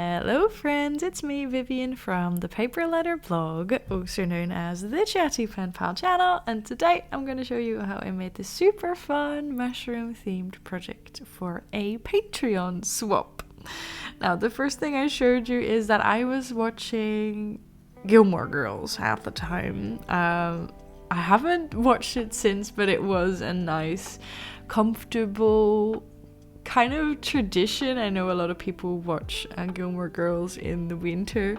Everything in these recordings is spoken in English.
Hello friends, it's me Vivian from ThePaperLetterBlog, also known as the Chatty Penpal channel, and today I'm going to show you how I made this super fun mushroom themed project for a Patreon swap. Now the first thing I showed you is that I was watching Gilmore Girls at the time. I haven't watched it since, but it was a nice, comfortable kind of tradition. I know a lot of people watch Gilmore Girls in the winter.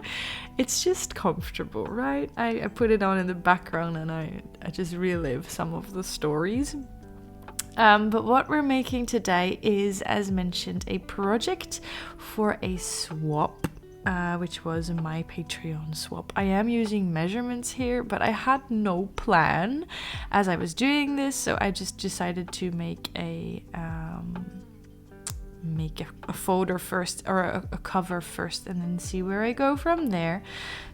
It's just comfortable, right? I put it on in the background and I just relive some of the stories. But what we're making today is, as mentioned, a project for a swap, which was my Patreon swap. I am using measurements here, but I had no plan as I was doing this, so I just decided to make a folder first, or a cover first, and then see where I go from there.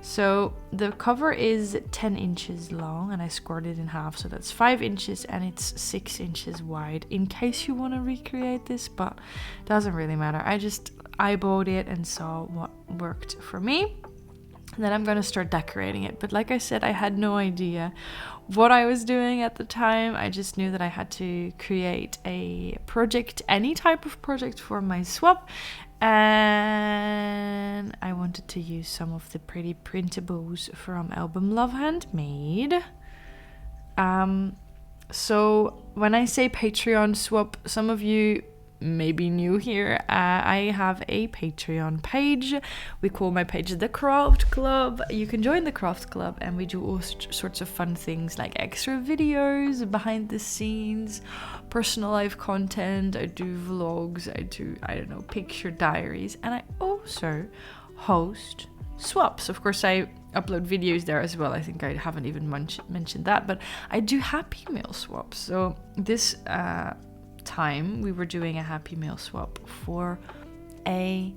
So the cover is 10 inches long and I scored it in half, so that's 5 inches and it's 6 inches wide, in case you want to recreate this, but it doesn't really matter. I just eyeballed it and saw what worked for me. And then I'm going to start decorating it. But like I said, I had no idea what I was doing at the time. I just knew that I had to create a project, any type of project for my swap. And I wanted to use some of the pretty printables from album Love Handmade. So when I say Patreon swap, some of you may be new here. I have a Patreon page. We call my page the Craft Club. You can join the Craft Club and we do all sorts of fun things like extra videos, behind the scenes, personal life content. I do vlogs, I do, picture diaries, and I also host swaps. Of course, I upload videos there as well. I think I haven't even mentioned that, but I do Happy Meal swaps. So this time we were doing a Happy Meal swap for a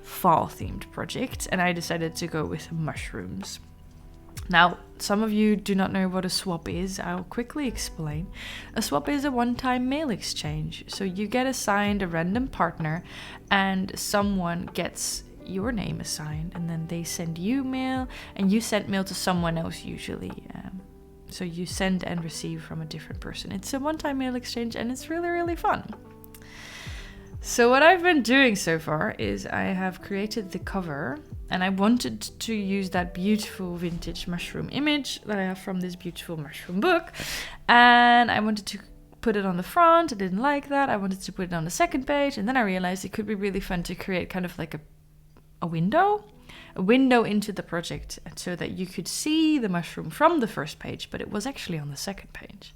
fall themed project, and I decided to go with mushrooms. Now, some of you do not know what a swap is. I'll quickly explain. A swap is a one-time mail exchange. So you get assigned a random partner and someone gets your name assigned, and then they send you mail and you send mail to someone else usually. So you send and receive from a different person. It's a one-time mail exchange and it's really, really fun. So what I've been doing so far is I have created the cover, and I wanted to use that beautiful vintage mushroom image that I have from this beautiful mushroom book. And I wanted to put it on the front. I didn't like that. I wanted to put it on the second page. And then I realized it could be really fun to create kind of like a window into the project, so that you could see the mushroom from the first page, but it was actually on the second page.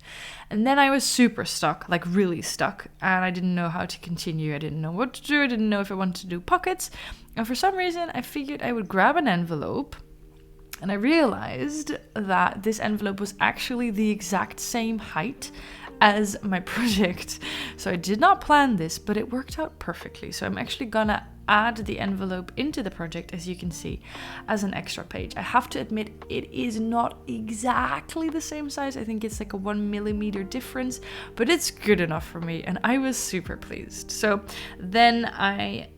And then I was super stuck, like really stuck, and I didn't know how to continue. I didn't know what to do. I didn't know if I wanted to do pockets. And for some reason, I figured I would grab an envelope, and I realized that this envelope was actually the exact same height as my project. So I did not plan this, but it worked out perfectly. So I'm actually gonna add the envelope into the project, as you can see, as an extra page. I have to admit, it is not exactly the same size. I think it's like a 1 millimeter difference, but it's good enough for me, and I was super pleased. So then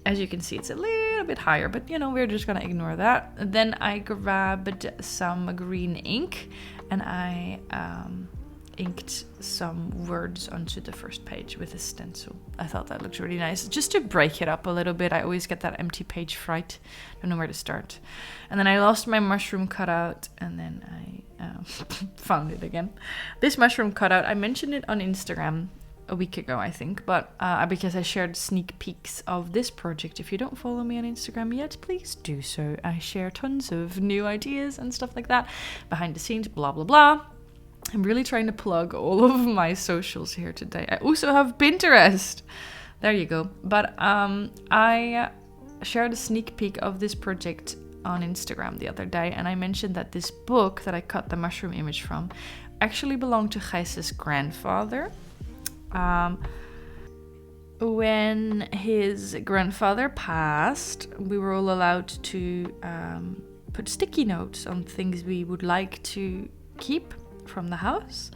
as you can see, it's a little bit higher, but we're just gonna ignore that. Then I grabbed some green ink and I inked some words onto the first page with a stencil. I thought that looked really nice, just to break it up a little bit. I always get that empty page fright, don't know where to start. And then I lost my mushroom cutout, and then I found it again. This mushroom cutout, I mentioned it on Instagram a week ago, I think, but because I shared sneak peeks of this project. If you don't follow me on Instagram yet, please do so. I share tons of new ideas and stuff like that, behind the scenes, blah blah blah. I'm really trying to plug all of my socials here today. I also have Pinterest. There you go. But I shared a sneak peek of this project on Instagram the other day, and I mentioned that this book that I cut the mushroom image from actually belonged to Gijs's grandfather. When his grandfather passed, we were all allowed to put sticky notes on things we would like to keep from the house.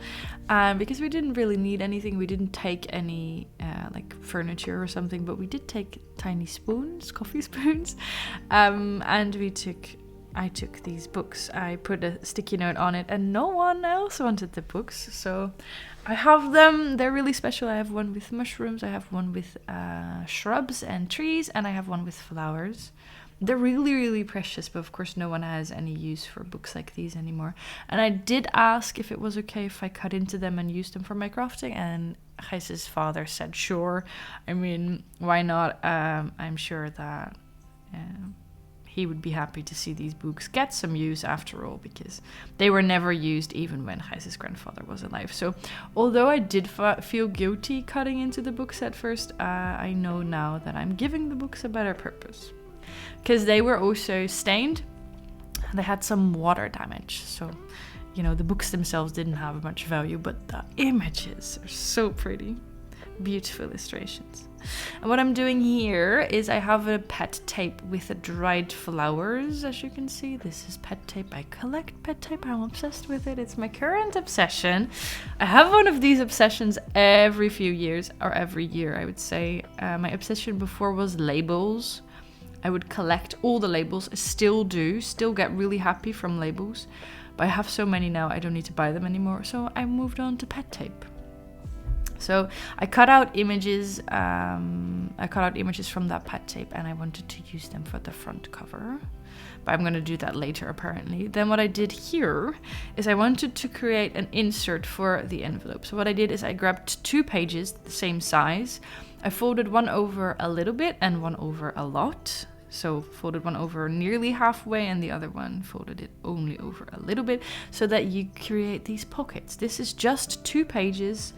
Because we didn't really need anything. We didn't take any like furniture or something, but we did take tiny spoons, coffee spoons. And I took these books. I put a sticky note on it, and no one else wanted the books. So I have them. They're really special. I have one with mushrooms. I have one with shrubs and trees, and I have one with flowers. They're really, really precious, but of course no one has any use for books like these anymore. And I did ask if it was okay if I cut into them and used them for my crafting, and Gijs's father said sure. I mean, why not? I'm sure that he would be happy to see these books get some use after all, because they were never used even when Gijs's grandfather was alive. So although I did feel guilty cutting into the books at first, I know now that I'm giving the books a better purpose. Because they were also stained. They had some water damage. So, you know, the books themselves didn't have much value, but the images are so pretty. Beautiful illustrations. And what I'm doing here is I have a pet tape with dried flowers, as you can see. This is pet tape. I collect pet tape. I'm obsessed with it. It's my current obsession. I have one of these obsessions every few years, or every year, I would say. My obsession before was labels. I would collect all the labels. I still do. Still get really happy from labels. But I have so many now, I don't need to buy them anymore. So I moved on to pet tape. So I cut out images. From that pet tape, and I wanted to use them for the front cover. But I'm going to do that later, apparently. Then what I did here is I wanted to create an insert for the envelope. So what I did is I grabbed 2 pages, the same size. I folded one over a little bit and one over a lot. So folded one over nearly halfway and the other one folded it only over a little bit, so that you create these pockets. This is just 2 pages,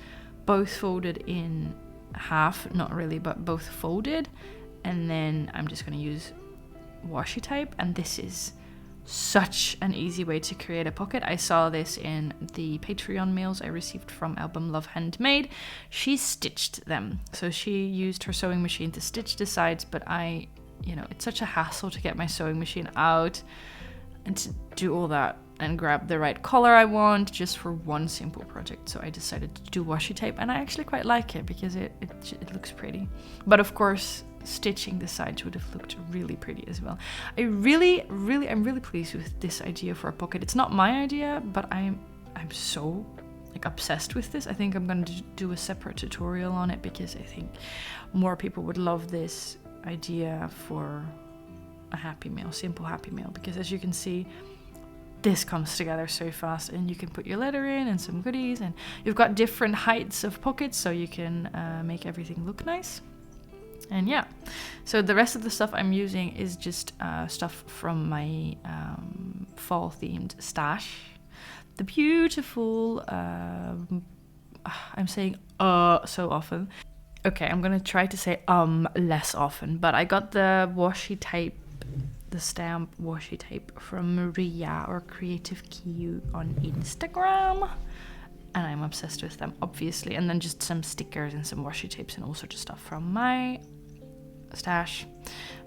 both folded in half, not really, but both folded. And then I'm just going to use washi tape, and this is such an easy way to create a pocket. I saw this in the Patreon mails I received from Album Love Handmade. She stitched them. So she used her sewing machine to stitch the sides, but it's such a hassle to get my sewing machine out and to do all that and grab the right color I want just for one simple project. So I decided to do washi tape, and I actually quite like it because it looks pretty. But of course, stitching the sides would have looked really pretty as well. I'm really pleased with this idea for a pocket. It's not my idea, but I'm so obsessed with this. I think I'm going to do a separate tutorial on it, because I think more people would love this idea for a happy mail, simple happy mail, because as you can see, this comes together so fast, and you can put your letter in and some goodies, and you've got different heights of pockets, so you can make everything look nice. And yeah, so the rest of the stuff I'm using is just stuff from my fall themed stash. The beautiful, I'm saying so often. Okay, I'm gonna try to say less often, but I got the washi tape, the stamp washi tape from Maria, or Creative Q, on Instagram. And I'm obsessed with them, obviously. And then just some stickers and some washi tapes and all sorts of stuff from my stash.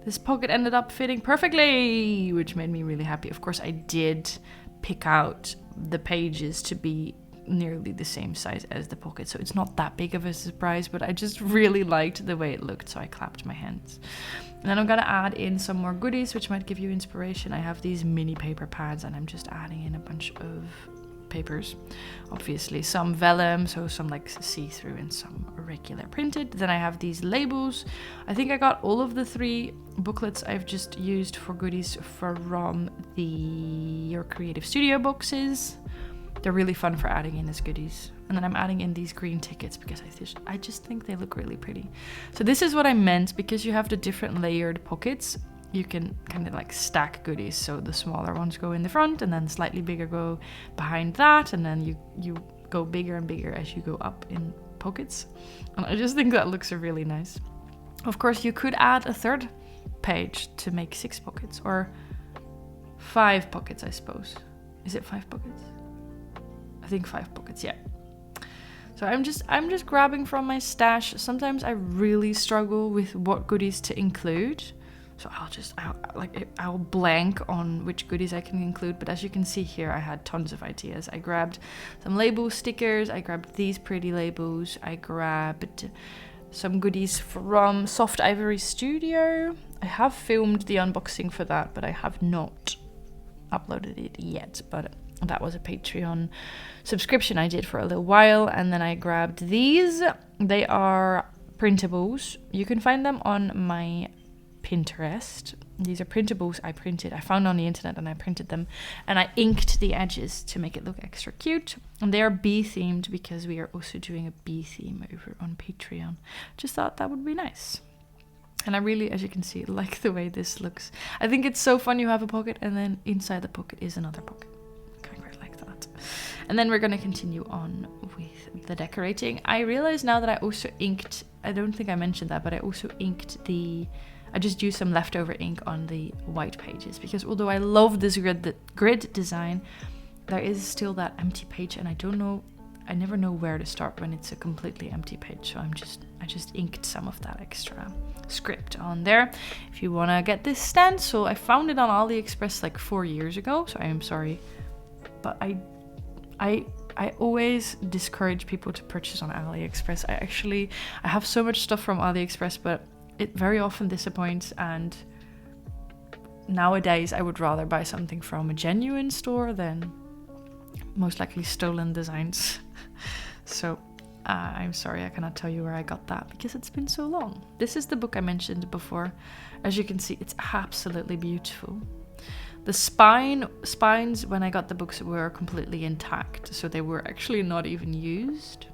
This pocket ended up fitting perfectly, which made me really happy. Of course, I did pick out the pages to be nearly the same size as the pocket, so it's not that big of a surprise, but I just really liked the way it looked, so I clapped my hands. And then I'm gonna add in some more goodies which might give you inspiration. I have these mini paper pads, and I'm just adding in a bunch of papers, obviously some vellum, so some see-through and some regular printed. Then I have these labels. I think I got all of the 3 booklets I've just used for goodies from the Your Creative Studio boxes. They're really fun for adding in as goodies. And then I'm adding in these green tickets because I just think they look really pretty. So this is what I meant, because you have the different layered pockets. You can kind of stack goodies. So the smaller ones go in the front, and then slightly bigger go behind that. And then you go bigger and bigger as you go up in pockets. And I just think that looks really nice. Of course, you could add a 3rd page to make 6 pockets, or 5 pockets, I suppose. Is it 5 pockets? I think 5 pockets, yeah. So I'm just grabbing from my stash. Sometimes I really struggle with what goodies to include. So I'll blank on which goodies I can include, but as you can see here, I had tons of ideas. I grabbed some label stickers, I grabbed these pretty labels, I grabbed some goodies from Soft Ivory Studio. I have filmed the unboxing for that, but I have not uploaded it yet, but that was a Patreon subscription I did for a little while. And then I grabbed these. They are printables. You can find them on my Pinterest. These are printables I found on the internet and I printed them, and I inked the edges to make it look extra cute. And they are bee themed because we are also doing a bee theme over on Patreon. Just thought that would be nice. And I really, as you can see, like the way this looks. I think it's so fun. You have a pocket and then inside the pocket is another pocket. I quite like that. And then we're going to continue on with the decorating. I realize now that I also inked, I don't think I mentioned that, but I also inked I just used some leftover ink on the white pages, because although I love this grid design, there is still that empty page, and I never know where to start when it's a completely empty page. So I just inked some of that extra script on there. If you want to get this stencil, I found it on AliExpress like 4 years ago, so I am sorry, but I always discourage people to purchase on AliExpress. I have so much stuff from AliExpress, but it very often disappoints, and nowadays I would rather buy something from a genuine store than most likely stolen designs. So I'm sorry, I cannot tell you where I got that because it's been so long. This is the book I mentioned before. As you can see, it's absolutely beautiful. The spines when I got the books were completely intact, so they were actually not even used.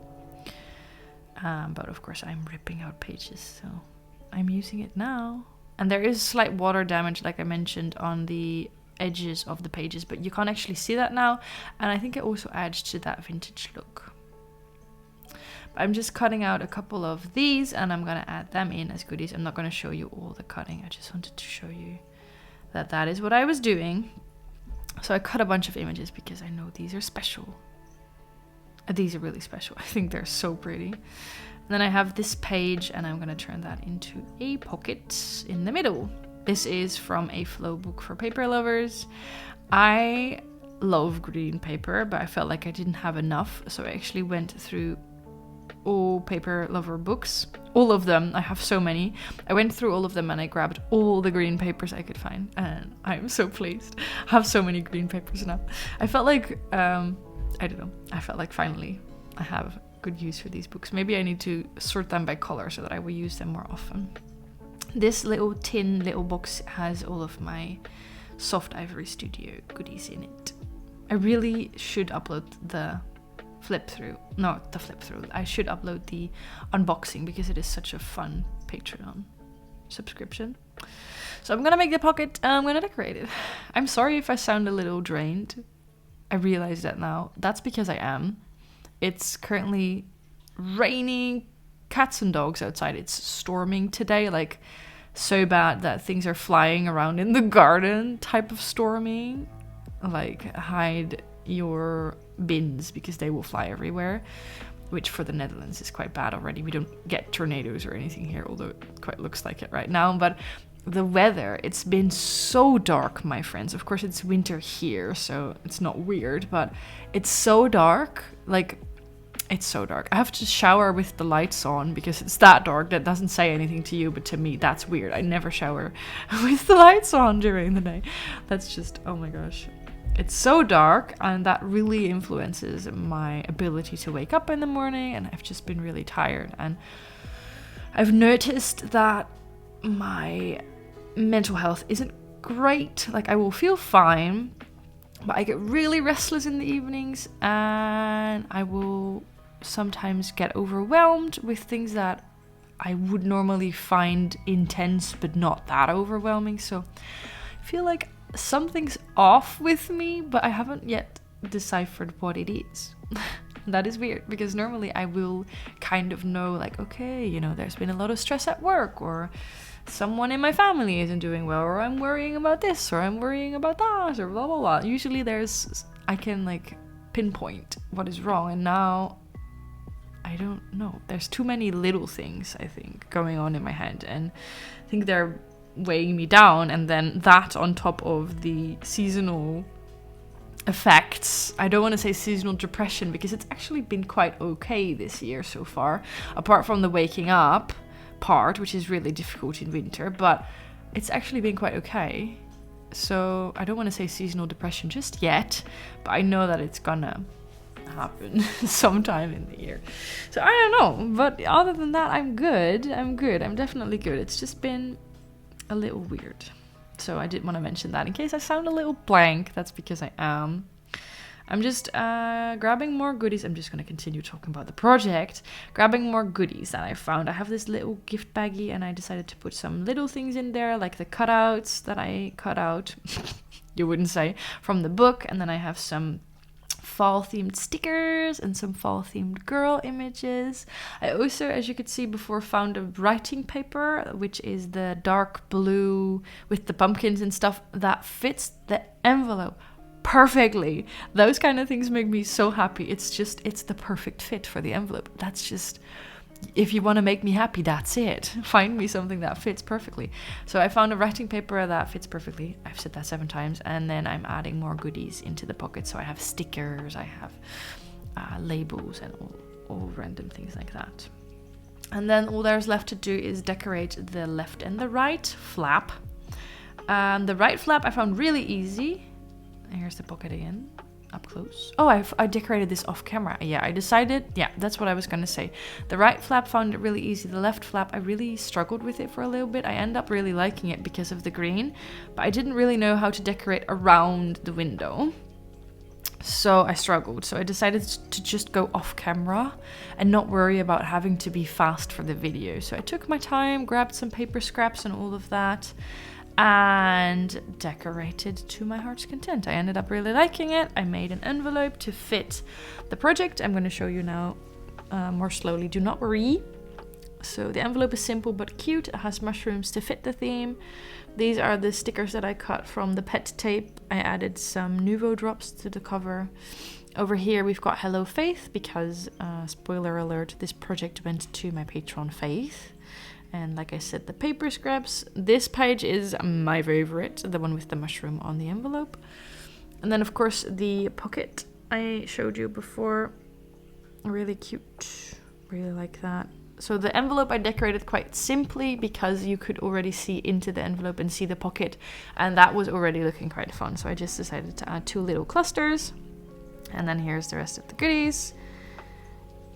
But of course I'm ripping out pages, so I'm using it now. And there is slight water damage, like I mentioned, on the edges of the pages, but you can't actually see that now, and I think it also adds to that vintage look. But I'm just cutting out a couple of these and I'm gonna add them in as goodies. I'm not gonna show you all the cutting, I just wanted to show you that is what I was doing. So I cut a bunch of images because I know these are special. These are really special. I think they're so pretty. Then I have this page and I'm going to turn that into a pocket in the middle. This is from a Flipbook for paper lovers. I love green paper, but I felt like I didn't have enough. So I actually went through all paper lover books. All of them. I have so many. I went through all of them and I grabbed all the green papers I could find. And I'm so pleased. I have so many green papers now. I felt like, I don't know. I felt like finally I have good use for these books. Maybe I need to sort them by color so that I will use them more often. This little box has all of my Soft Ivory Studio goodies in it. I really should upload the flip through. I should upload the unboxing because it is such a fun Patreon subscription. So I'm gonna make the pocket and I'm gonna decorate it. I'm sorry if I sound a little drained. I realize that now. That's because I am. It's currently raining cats and dogs outside. It's storming today, like so bad that things are flying around in the garden type of storming. Like hide your bins because they will fly everywhere, which for the Netherlands is quite bad already. We don't get tornadoes or anything here, although it quite looks like it right now. But the weather, it's been so dark, my friends. Of course, it's winter here, so it's not weird, but it's so dark. Like, it's so dark. I have to shower with the lights on because it's that dark. That doesn't say anything to you, but to me, that's weird. I never shower with the lights on during the day. That's just, oh my gosh. It's so dark, and that really influences my ability to wake up in the morning, and I've just been really tired. And I've noticed that my mental health isn't great. Like, I will feel fine, but I get really restless in the evenings, and I will sometimes get overwhelmed with things that I would normally find intense but not that overwhelming. So I feel like something's off with me, but I haven't yet deciphered what it is. That is weird, because normally I will kind of know, like, okay, you know, there's been a lot of stress at work, or someone in my family isn't doing well, or I'm worrying about this, or I'm worrying about that, or blah blah blah. Usually I can like pinpoint what is wrong, and now I don't know. There's too many little things, I think, going on in my head, and I think they're weighing me down, and then that on top of the seasonal effects. I don't want to say seasonal depression because it's actually been quite okay this year so far, apart from the waking up part, which is really difficult in winter, but it's actually been quite okay. So I don't want to say seasonal depression just yet, but I know that it's gonna happen sometime in the year. So I don't know, but other than that, I'm good. I'm definitely good. It's just been a little weird. So I did want to mention that in case I sound a little blank. That's because I am. I'm just grabbing more goodies. I'm just going to continue talking about the project. Grabbing more goodies that I found. I have this little gift baggie and I decided to put some little things in there, like the cutouts that I cut out, you wouldn't say, from the book. And then I have some fall themed stickers and some fall themed girl images. I also, as you could see before, found a writing paper, which is the dark blue with the pumpkins and stuff that fits the envelope perfectly. Those kind of things make me so happy. It's the perfect fit for the envelope. That's just, if you want to make me happy, that's it. Find me something that fits perfectly. So I found a writing paper that fits perfectly. I've said that 7 times. And then I'm adding more goodies into the pocket. So I have stickers, I have labels, and all random things like that. And then all there's left to do is decorate the left and the right flap. The right flap I found really easy. Here's the pocket again, up close. Oh, I decorated this off camera. Yeah, I decided, yeah, that's what I was gonna say. The right flap found it really easy. The left flap, I really struggled with it for a little bit. I ended up really liking it because of the green, but I didn't really know how to decorate around the window. So I struggled. So I decided to just go off camera and not worry about having to be fast for the video. So I took my time, grabbed some paper scraps and all of that, and decorated to my heart's content. I ended up really liking it. I made an envelope to fit the project. I'm going to show you now more slowly. Do not worry. So the envelope is simple but cute. It has mushrooms to fit the theme. These are the stickers that I cut from the pet tape. I added some Nuvo Drops to the cover. Over here we've got Hello Faith because, spoiler alert, this project went to my patron Faith. And like I said, the paper scraps. This page is my favorite, the one with the mushroom on the envelope. And then of course the pocket I showed you before. Really cute. Really like that. So the envelope I decorated quite simply because you could already see into the envelope and see the pocket. And that was already looking quite fun. So I just decided to add 2 little clusters. And then here's the rest of the goodies.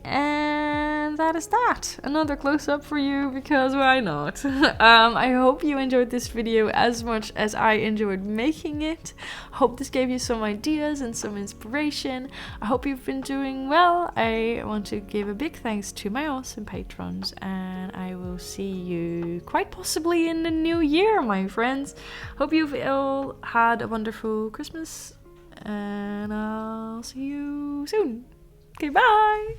And that is that. Another close-up for you because why not? I hope you enjoyed this video as much as I enjoyed making it. Hope this gave you some ideas and some inspiration. I hope you've been doing well. I want to give a big thanks to my awesome patrons, and I will see you quite possibly in the new year, my friends. Hope you've all had a wonderful Christmas, and I'll see you soon. Okay, bye!